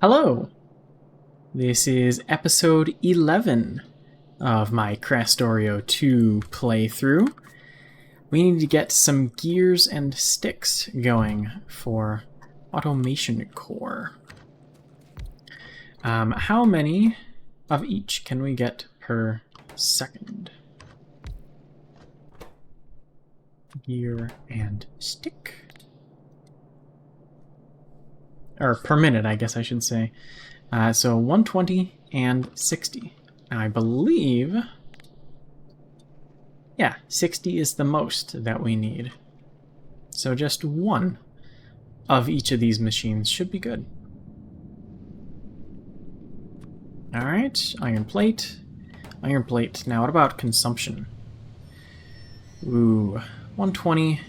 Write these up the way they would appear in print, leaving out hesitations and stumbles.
Hello! This is episode 11 of my Krastorio 2 playthrough. We need to get some gears and sticks going for automation core. How many of each can we get per second? Gear and stick. Or per minute, I guess I should say. So 120 and 60. Now I believe, yeah, 60 is the most that we need. So just one of each of these machines should be good. Alright, iron plate. Iron plate. Now what about consumption? Ooh, 120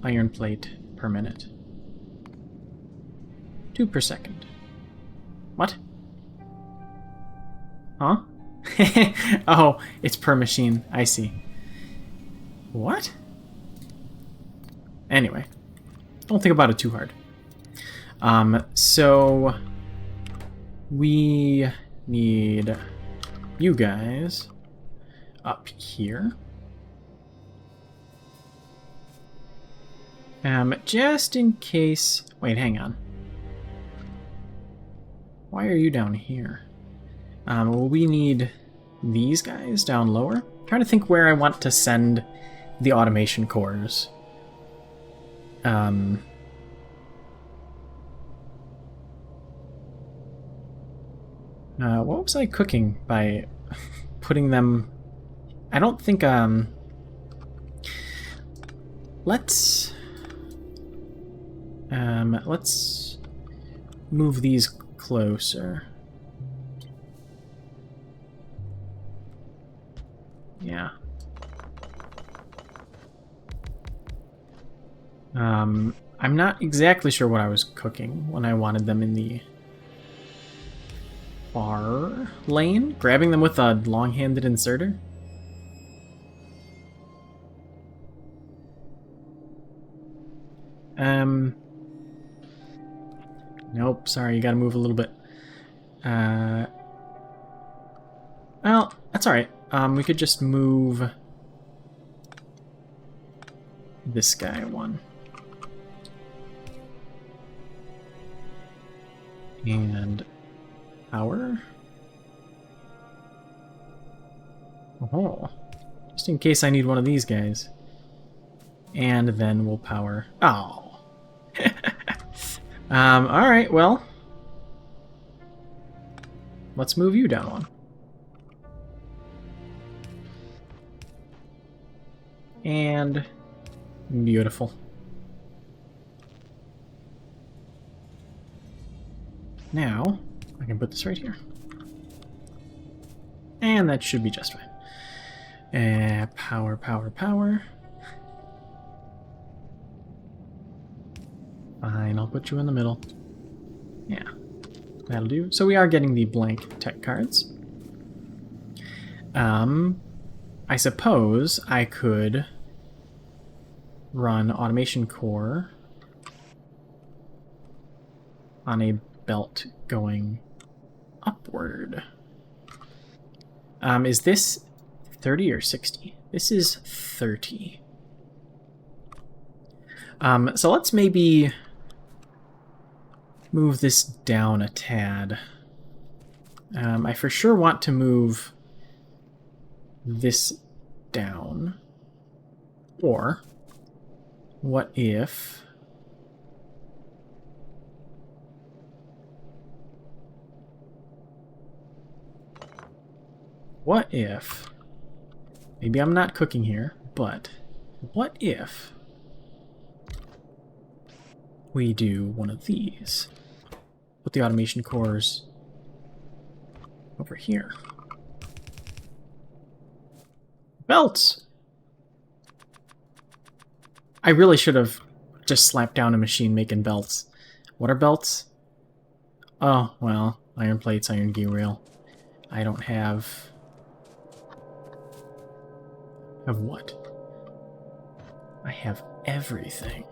iron plate per minute. 2 per second. What? Huh? Oh, it's per machine. I see. What? Anyway, don't think about it too hard. So we need you guys up here. Just in case. Wait, hang on. Why are you down here? Well, we need these guys down lower. I'm trying to think where I want to send the automation cores. What was I cooking by putting them? I don't think, let's move these closer. Yeah. I'm not exactly sure what I was cooking when I wanted them in the far lane. Grabbing them with a long-handed inserter? Nope, sorry, you gotta move a little bit. Well, that's alright. We could just move this guy one. And power. Oh, just in case I need one of these guys. And then we'll power. Oh. Alright, well. Let's move you down one. And beautiful. Now, I can put this right here. And that should be just fine. Power, power, power. Fine, I'll put you in the middle. Yeah, that'll do. So we are getting the blank tech cards. I suppose I could run automation core on a belt going upward. Is this 30 or 60? This is 30. So let's maybe move this down a tad. I for sure want to move this down. Or, what if... What if... Maybe I'm not cooking here, but what if we do one of these? Put the automation cores over here. Belts! I really should have just slapped down a machine making belts. What are belts? Oh, well, iron plates, iron gear wheel. I don't have... Of what? I have everything.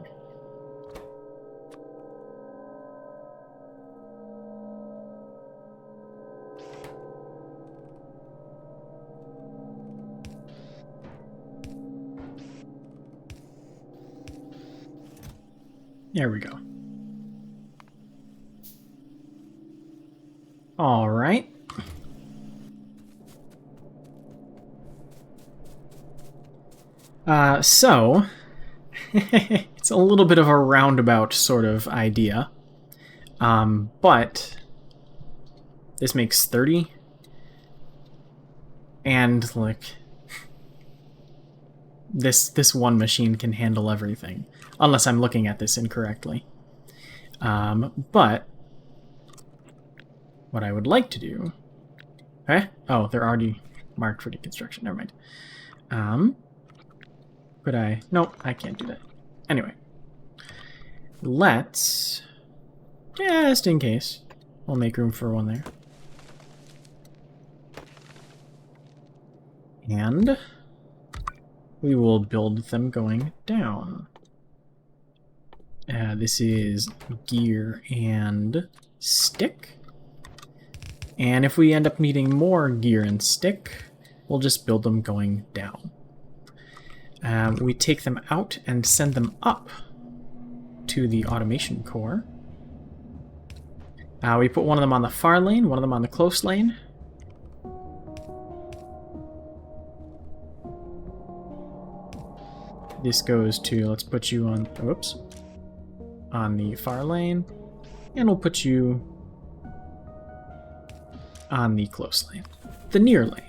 There we go. All right. So, it's a little bit of a roundabout sort of idea. But this makes 30. And, like, this one machine can handle everything. Unless I'm looking at this incorrectly. But what I would like to do... Okay? Oh, they're already marked for deconstruction. Never mind. Could I... Nope, I can't do that. Anyway. Let's... Just in case. We'll make room for one there. And we will build them going down. This is gear and stick. And if we end up needing more gear and stick, we'll just build them going down. We take them out and send them up to the automation core. We put one of them on the far lane, one of them on the close lane. This goes to, let's put you on, whoops, on the far lane, and we'll put you on the close lane, the near lane.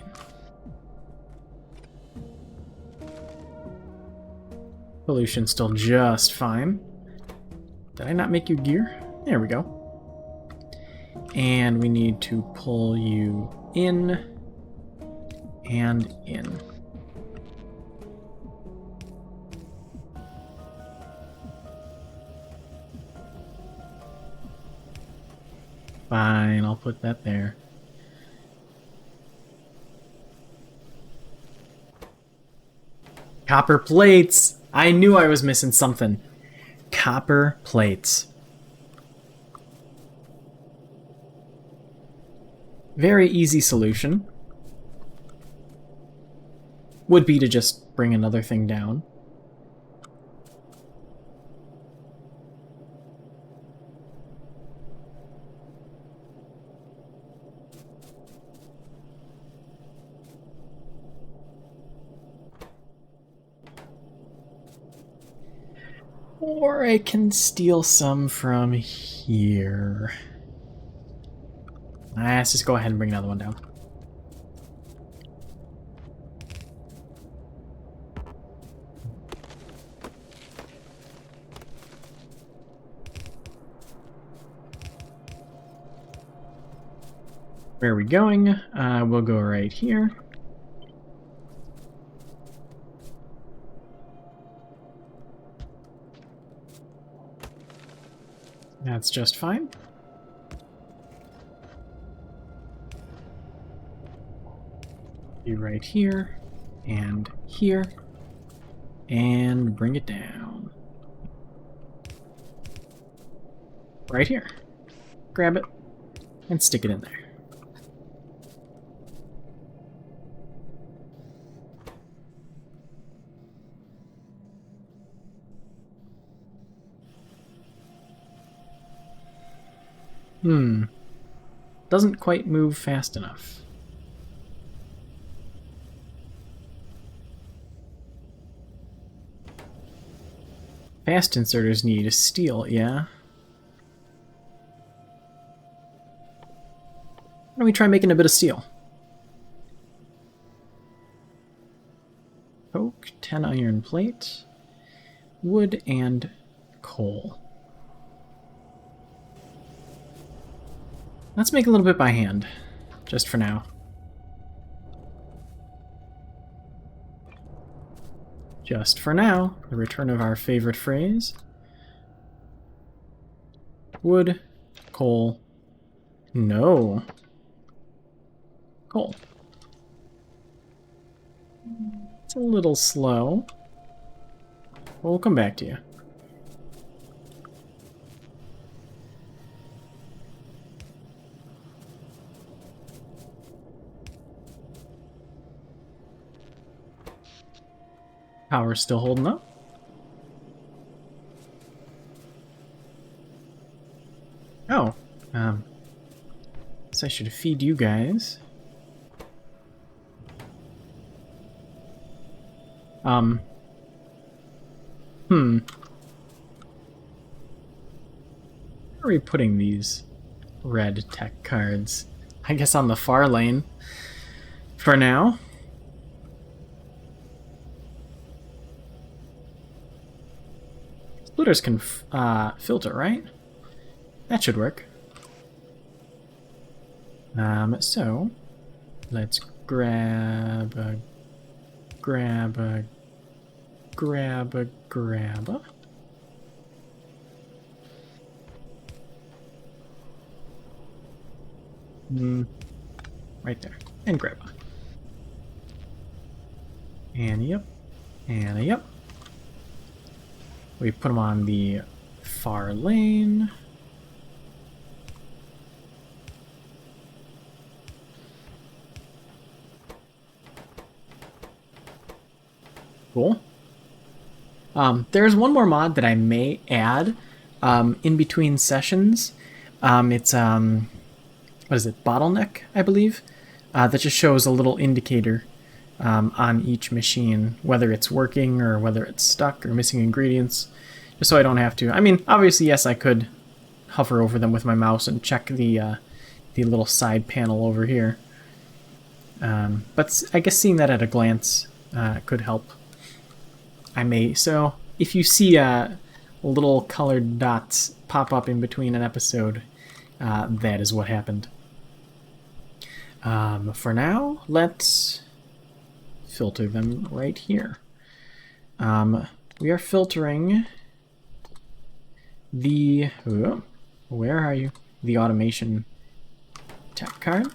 Pollution's still just fine. Did I not make you gear? There we go. And we need to pull you in and in. Fine, I'll put that there. Copper plates! I knew I was missing something. Copper plates. Very easy solution would be to just bring another thing down. Or I can steal some from here. Let's just go ahead and bring another one down. Where are we going? We'll go right here. That's just fine. Be right here, and bring it down. Right here. Grab it, and stick it in there. Doesn't quite move fast enough. Fast inserters need steel, yeah. Why don't we try making a bit of steel? Coke, 10 iron plate, wood, and coal. Let's make a little bit by hand, just for now. Just for now, the return of our favorite phrase. Wood, coal, no. Coal. It's a little slow. We'll come back to you. Power's still holding up. Oh, so I should feed you guys. Where are we putting these red tech cards? I guess on the far lane for now. Splitters can filter, right? That should work. So let's grab a. Right there. And grab a. And yep. And yep. We put them on the far lane. Cool. There's one more mod that I may add in between sessions. It's what is it? Bottleneck, I believe. That just shows a little indicator on each machine, whether it's working or whether it's stuck or missing ingredients, just so I don't have to. I mean, obviously, yes, I could hover over them with my mouse and check the little side panel over here. But I guess seeing that at a glance could help. I may. So if you see little colored dots pop up in between an episode, that is what happened. For now, let's filter them right here. We are filtering the... where are you? The automation tech card.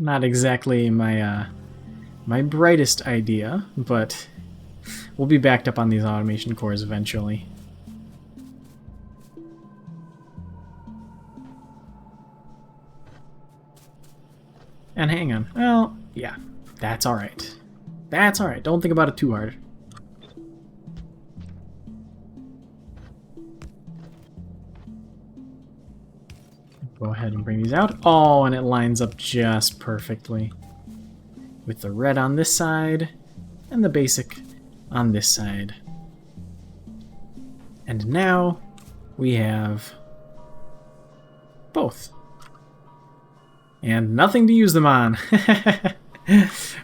Not exactly my my brightest idea, but we'll be backed up on these automation cores eventually. And hang on. Well, yeah, that's alright. That's alright. Don't think about it too hard. Go ahead and bring these out. Oh, and it lines up just perfectly. With the red on this side and the basic on this side. And now we have both. And nothing to use them on.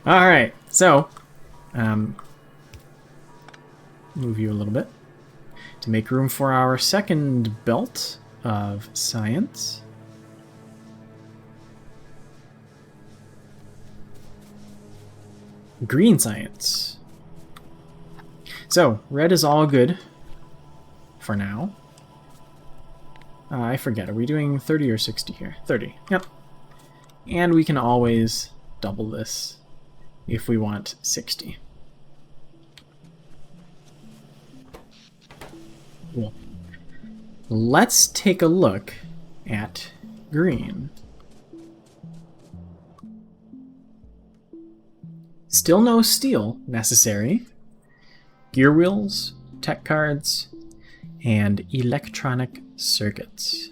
Alright, so move you a little bit to make room for our second belt of science. Green science. So, red is all good for now. I forget, are we doing 30 or 60 here? 30, yep. And we can always double this if we want 60. Cool. Let's take a look at green. Still no steel necessary. Gear wheels, tech cards, and electronic circuits.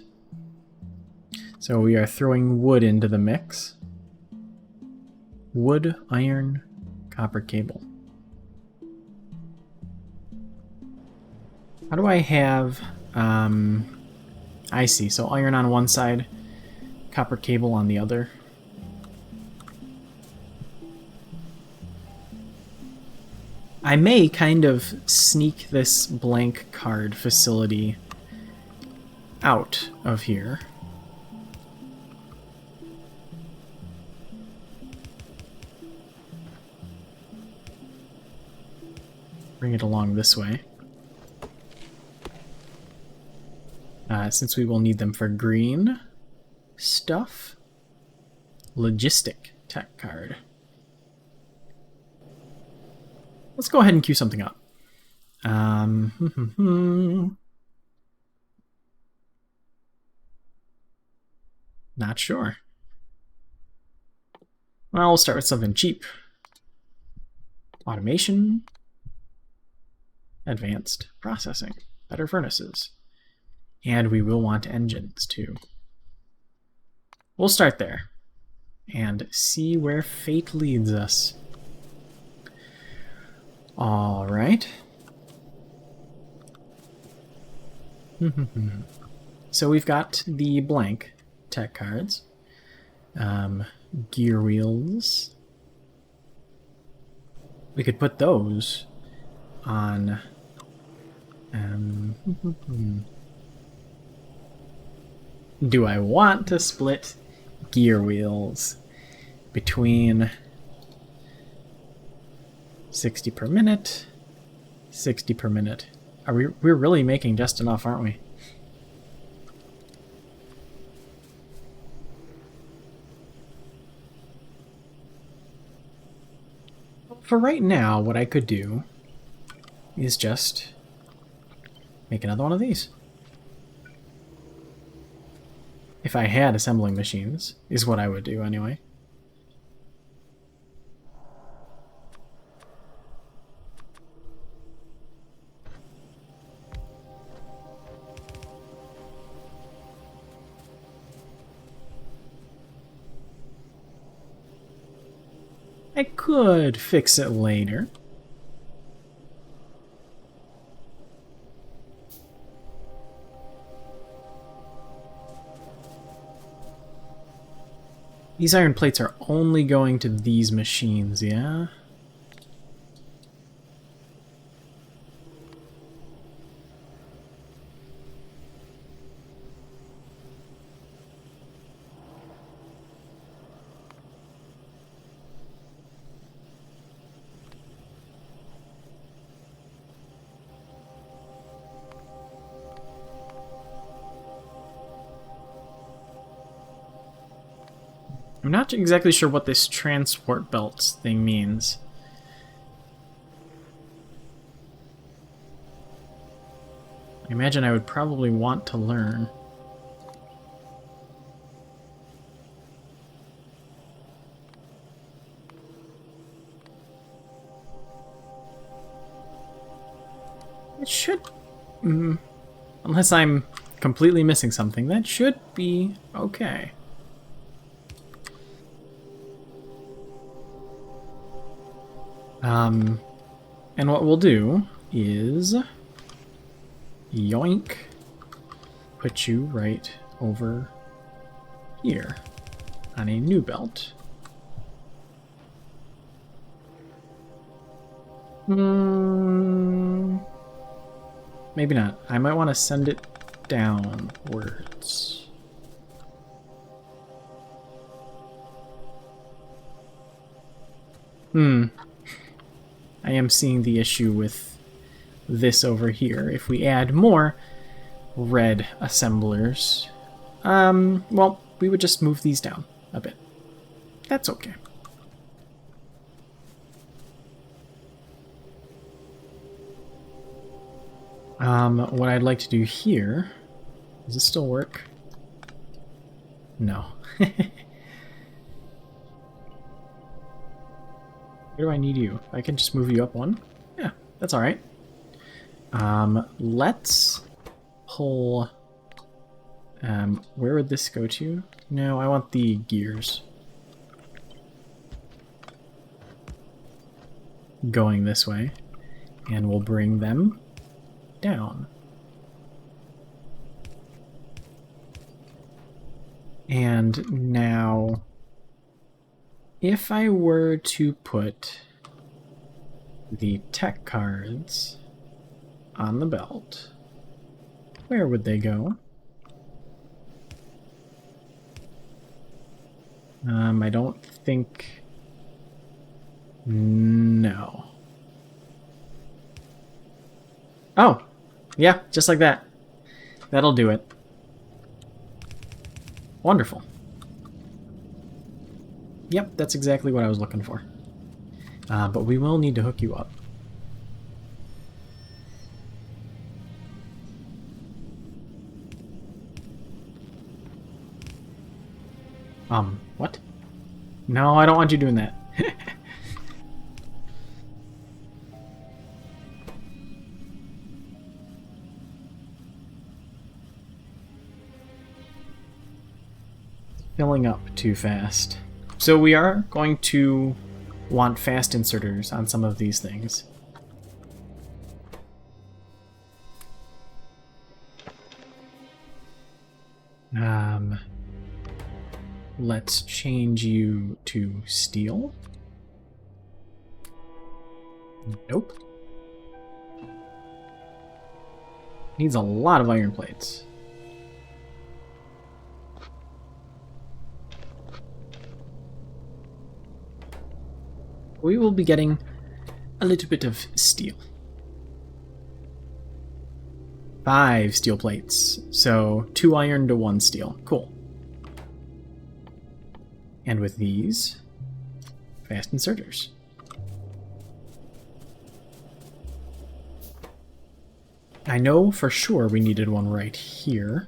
So we are throwing wood into the mix. Wood, iron, copper cable. How do I have... I see, so iron on one side, copper cable on the other. I may kind of sneak this blank card facility out of here. Bring it along this way. Since we will need them for green stuff. Logistic tech card. Let's go ahead and queue something up. Not sure. Well, we'll start with something cheap. Automation. Advanced processing. Better furnaces. And we will want engines too. We'll start there and see where fate leads us. All right. So we've got the blank tech cards. Gear wheels. We could put those on... Do I want to split gear wheels between 60 per minute, 60 per minute? We're really making just enough, aren't we? For right now, what I could do is just make another one of these. If I had assembling machines, is what I would do anyway. I could fix it later. These iron plates are only going to these machines, yeah? I'm not exactly sure what this transport belts thing means. I imagine I would probably want to learn. It should... unless I'm completely missing something, that should be okay. And what we'll do is yoink, put you right over here on a new belt. Maybe not. I might want to send it downwards. I am seeing the issue with this over here. If we add more red assemblers, well, we would just move these down a bit. That's okay. What I'd like to do here, does this still work? No. Where do I need you? I can just move you up one? Yeah, that's alright. Let's pull... where would this go to? No, I want the gears. Going this way. And we'll bring them down. And now... if I were to put the tech cards on the belt. Where would they go? I don't think... No. Oh! Yeah, just like that. That'll do it. Wonderful. Yep, that's exactly what I was looking for. But we will need to hook you up. What? No, I don't want you doing that. Filling up too fast. So we are going to want fast inserters on some of these things. Let's change you to steel. Nope. Needs a lot of iron plates. We will be getting a little bit of steel. 5 steel plates. So 2 iron to 1 steel. Cool. And with these, fast inserters. I know for sure we needed one right here.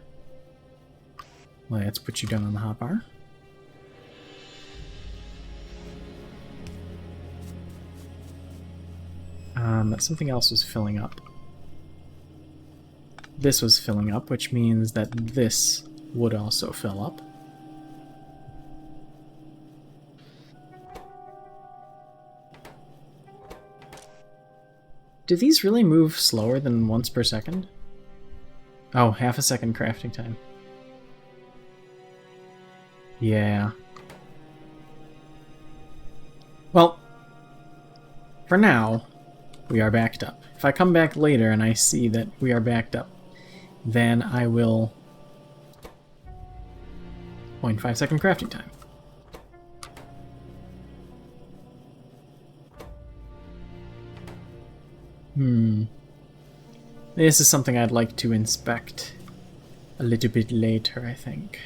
Let's put you down on the hotbar. Something else was filling up. This was filling up, which means that this would also fill up. Do these really move slower than once per second? Oh, half a second crafting time. Yeah. Well, for now, we are backed up. If I come back later and I see that we are backed up, then I will 0.5 second crafting time. This is something I'd like to inspect a little bit later, I think.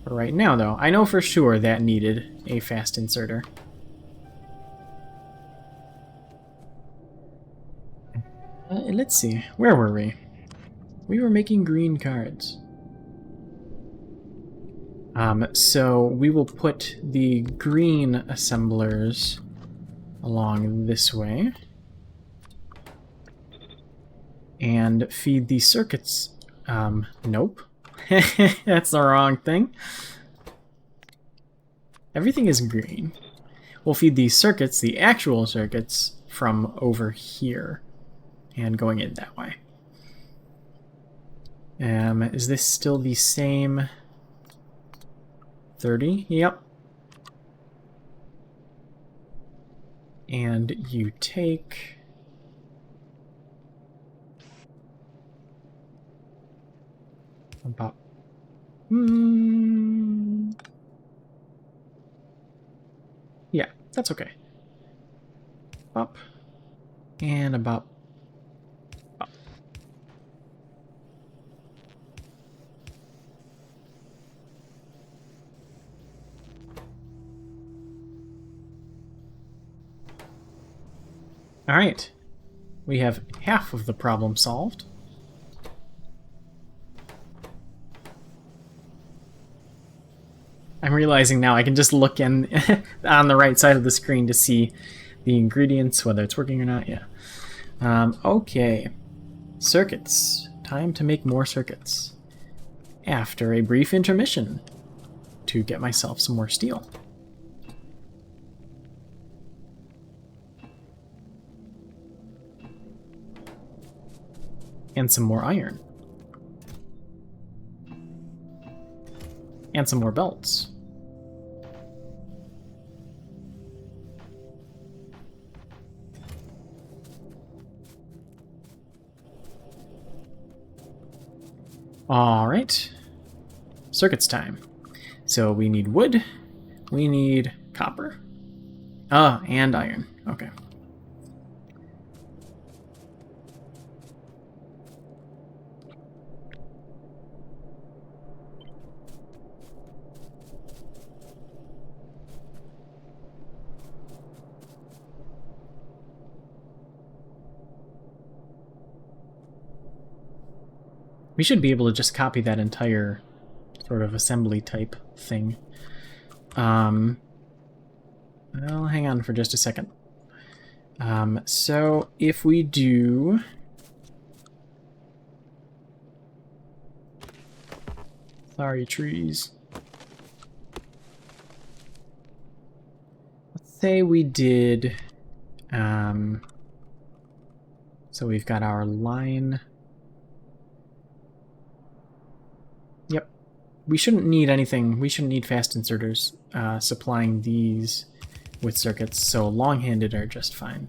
For right now, though, I know for sure that needed a fast inserter. Let's see, where were we? We were making green cards. So we will put the green assemblers along this way. And feed the circuits. Nope. That's the wrong thing. Everything is green. We'll feed these circuits, the actual circuits, from over here. And going in that way. Is this still the same 30? Yep. And you take... about... Yeah, that's okay. Up. And about... up. Alright. We have half of the problem solved. I'm realizing now I can just look in on the right side of the screen to see the ingredients, whether it's working or not. Yeah. Okay. Circuits. Time to make more circuits. After a brief intermission to get myself some more steel. And some more iron. And some more belts. All right. Circuits time. So we need wood. We need copper. And iron. Okay. We should be able to just copy that entire sort of assembly type thing. Well, hang on for just a second. So if we do... Sorry, trees. Let's say we did... so we've got our line... Yep. We shouldn't need anything. We shouldn't need fast inserters supplying these with circuits, so long-handed are just fine.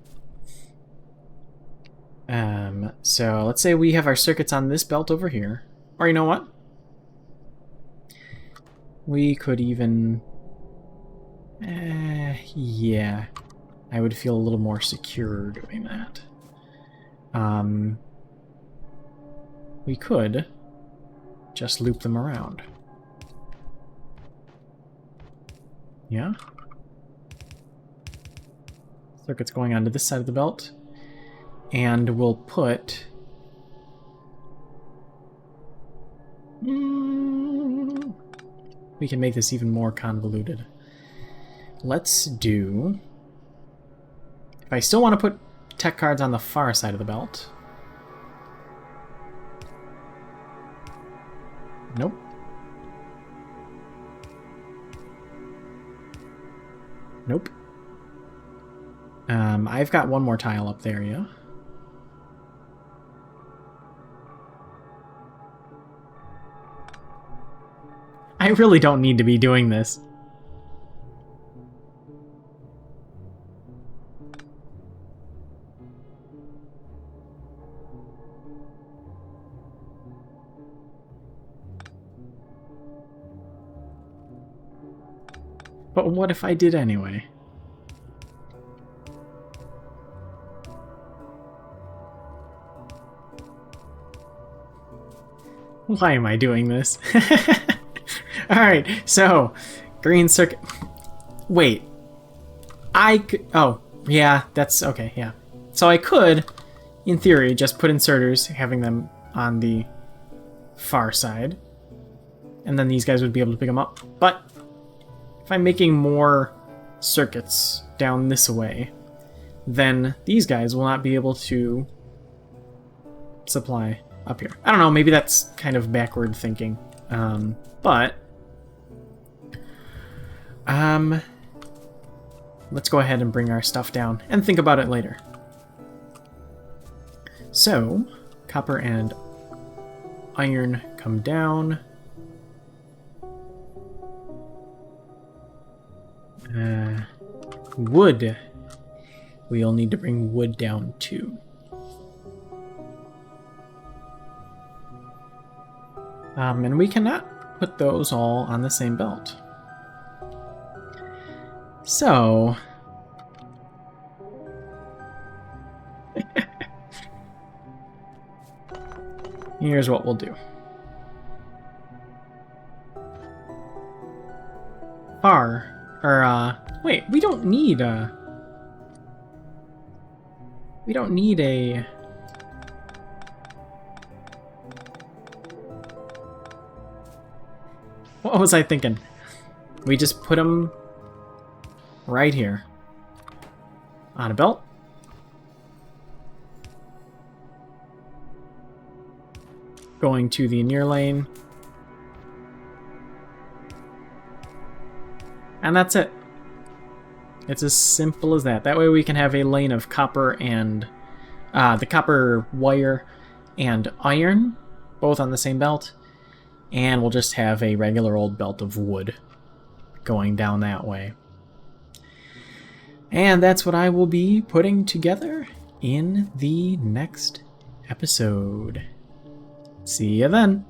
So let's say we have our circuits on this belt over here. Or you know what? We could even... yeah. I would feel a little more secure doing that. We could just loop them around. Yeah? Circuit's going onto this side of the belt. And we'll put... We can make this even more convoluted. Let's do... If I still want to put tech cards on the far side of the belt... Nope. Nope. I've got one more tile up there, yeah? I really don't need to be doing this. But what if I did anyway? Why am I doing this? Alright, so, green circuit... Wait. I could... Oh, yeah, that's... Okay, yeah. So I could, in theory, just put inserters, having them on the far side. And then these guys would be able to pick them up. But if I'm making more circuits down this way, then these guys will not be able to supply up here. I don't know, maybe that's kind of backward thinking. But let's go ahead and bring our stuff down and think about it later. So, copper and iron come down. Wood. We'll need to bring wood down too. And we cannot put those all on the same belt. So... here's what we'll do. Wait, we don't need a... We don't need a... What was I thinking? We just put them right here. On a belt. Going to the near lane. And that's it. It's as simple as that. That way we can have a lane of copper and the copper wire and iron, both on the same belt. And we'll just have a regular old belt of wood going down that way. And that's what I will be putting together in the next episode. See you then.